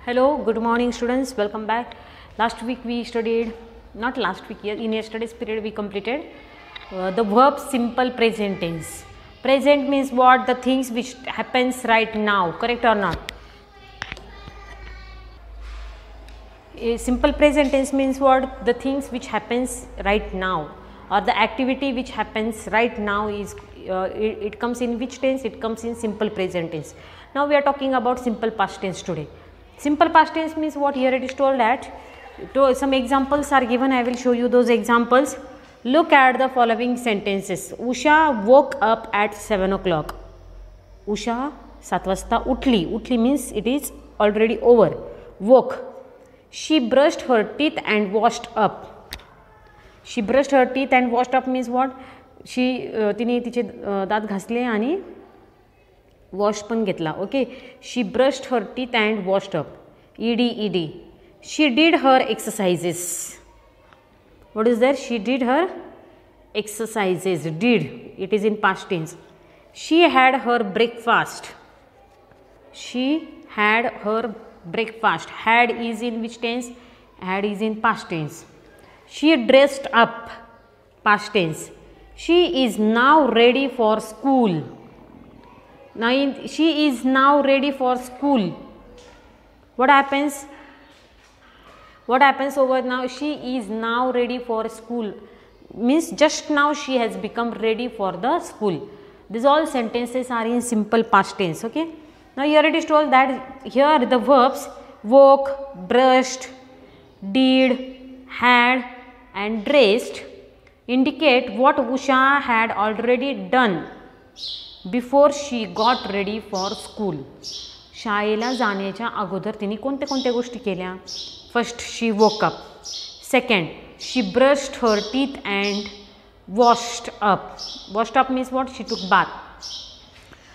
Hello, good morning students, welcome back. Last week we studied, not last week, in yesterday's period we completed the verb simple present tense. Present means what? The things which happens right now, correct or not? A simple present tense means what? The things which happens right now, or the activity which happens right now is it comes in which tense? It comes in simple present tense. Now we are talking about simple past tense today. Simple past tense means what? Here it is told that some examples are given. I will show you those examples. Look at the following sentences. Usha woke up at 7 o'clock. Usha 7 वाजता उठली. उठली means it is already over. Woke. She brushed her teeth and washed up. She brushed her teeth and washed up means what? तिने तिचे दात घासले आणि wash पण घेतला. Okay. She brushed her teeth and washed up. ed. She did her exercises. What is there? She did her exercises. Did, it is in past tense. She had her breakfast. She had her breakfast. Had is in which tense? Had is in past tense. She dressed up. Past tense. She is now ready for school. Now she is now ready for school. What happens? What happens over now? She is now ready for school means just now she has become ready for the school. These all sentences are in simple past tense. Okay. Now here it is told that here the verbs woke, brushed, did, had and dressed indicate what Usha had already done before she got ready for school. शाळेला जाण्याच्या अगोदर तिने कोणत्या कोणत्या गोष्टी केल्या? First, she woke up. Second, she brushed her teeth and washed up. Washed up means what? She टूक bath.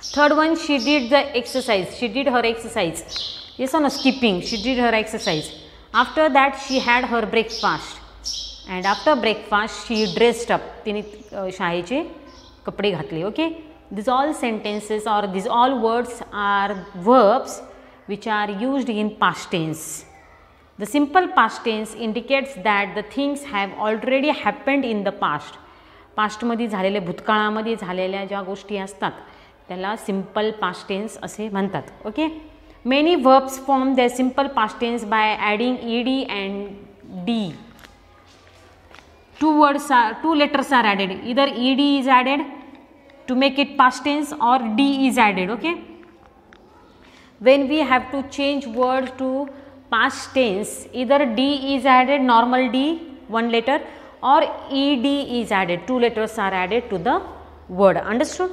Third one, she did the exercise. She did her exercise. Yes or no? Skipping. She did her exercise. After that, she had her breakfast. And after breakfast, she dressed up. तिने शाळेचे कपडे घातले. Okay. These all sentences or these all words are verbs which are used in past tense. The simple past tense indicates that the things have already happened in the past. Past मध्ये झालेले, भूतकाळामध्ये झालेल्या ज्या गोष्टी असतात त्याला simple past tense असे म्हणतात. Okay. Many verbs form the simple past tense by adding ed and d. Two letters are added. Either ed is added to make it past tense or d is added. Okay. When we have to change word to past tense, either d is added, normal d, one letter, or ed is added. Two letters are added to the word. Understood?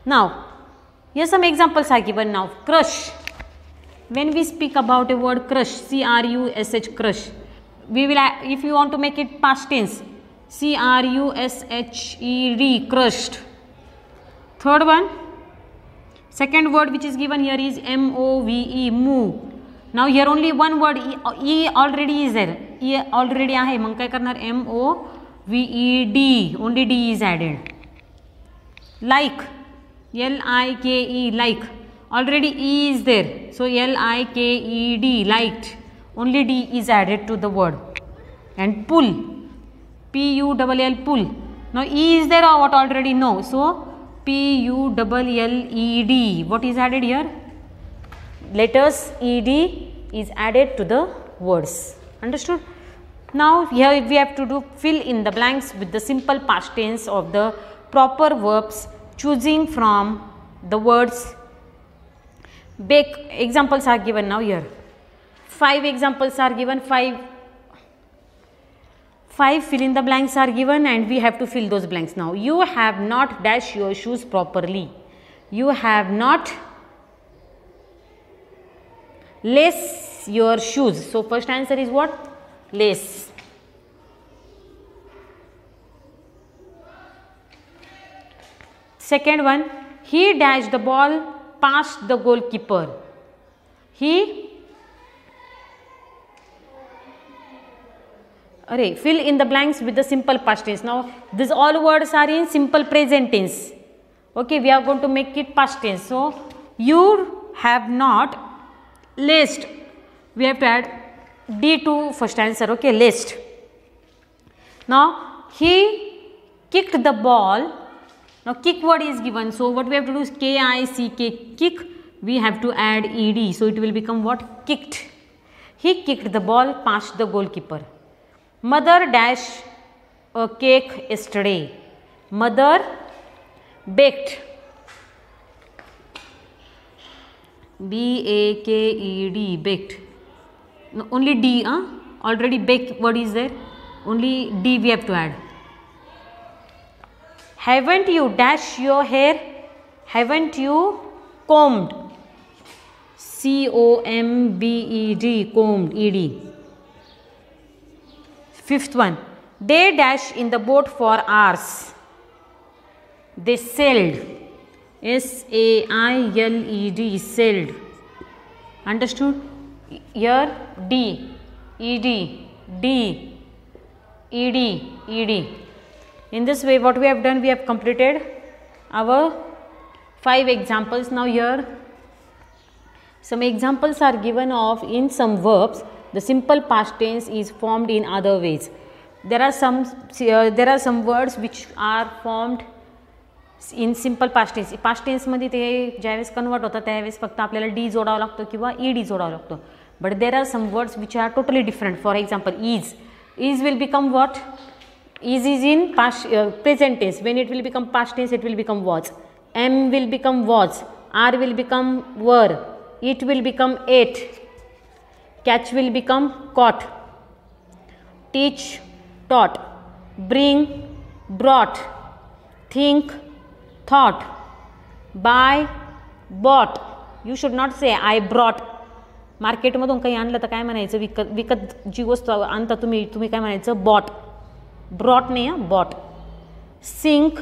Now here some examples are given. Now crush. When we speak about a word crush, crush, crush, we will, if you want to make it past tense, crushed, crushed. Third one, second word which is given here is move, move. Now here only one word, e already is there. E already आहे, मग काय करणार? moved, only d is added. Like, like, like, already e is there, so liked, liked, only d is added to the word. And pull, pull, pull. Now e is there or what? Already? No, so pulled, what is added here? Letters ed is added to the words. Understood? Now here we have to do fill in the blanks with the simple past tense of the proper verbs, choosing from the words. Bake. Examples are given now here. 5 examples are given. Five fill in the blanks are given and we have to fill those blanks. Now you have not dashed your shoes properly. You have not lace your shoes. So first answer is what? Lace. Second one, he dashed the ball past the goalkeeper. Fill in the blanks with the simple past tense. Now these all words are in simple present tense. Okay, we are going to make it past tense. So you have not laced we have to add D to first answer. Okay, list. Now he kicked the ball. Now kick word is given, so what we have to do is K-I-C-K, kick. We have to add ed, so it will become what? Kicked. He kicked the ball past the goalkeeper. Mother dash a cake yesterday. Mother baked. B-A-K-E-D, baked. No, only D, already baked word is there. Only D we have to add. Haven't you dashed your hair? Haven't you combed? C-O-M-B-E-D, combed, E-D. Fifth one. They dashed in the boat for hours. They sailed. S-A-I-L-E-D, sailed. Understood? Here D, E-D, D, E-D, E-D. In this way, what we have done, we have completed our 5 examples. Now here some examples are given of in some verbs the simple past tense is formed in other ways. There are some words which are formed in simple past tense. Past tense मध्ये ते ज्यावेळेस convert होतात त्यावेळेस फक्त आपल्याला D जोडावं लागतं किंवा ED जोडावं लागतं. But there are some words which are totally different. For example, is will become what? Is in past present tense. When it will become past tense, it will become was. M will become was. R will become were. It will become ate. Catch will become caught. Teach, taught. Bring, brought. Think, thought. Buy, bought. You should not say I brought. मार्केटमधून काही आणलं तर काय म्हणायचं? विकत जी वस्तू आणता तुम्ही काय म्हणायचं? बॉट. ब्रॉट नाही, bought. Sink,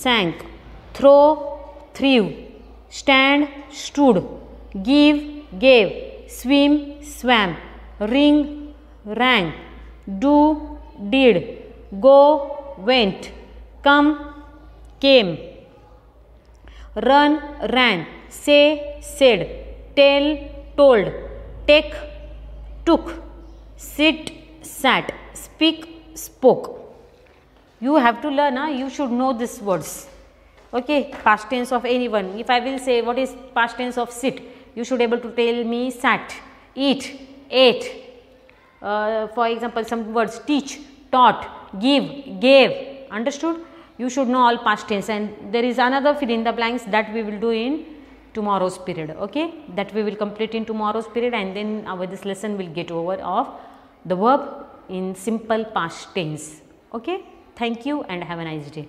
sank. Throw, threw. Stand, stood. Give, gave. Swim, swam. Ring, rang. Do, did. Go, went. Come, came. Run, ran. Say, said. Tell, told. Take, took. Sit, sat. Speak, spoke. You have to learn, you should know these words. Okay, past tense of anyone. If I will say what is past tense of sit, you should able to tell me sat. Eat, ate. For example, some words: teach, taught, give, gave. Understood? You should know all past tense, and there is another fill in the blanks that we will do in tomorrow's period. Okay, that we will complete in tomorrow's period, and then this lesson will get over of the verb in simple past tense. Okay, thank you and have a nice day.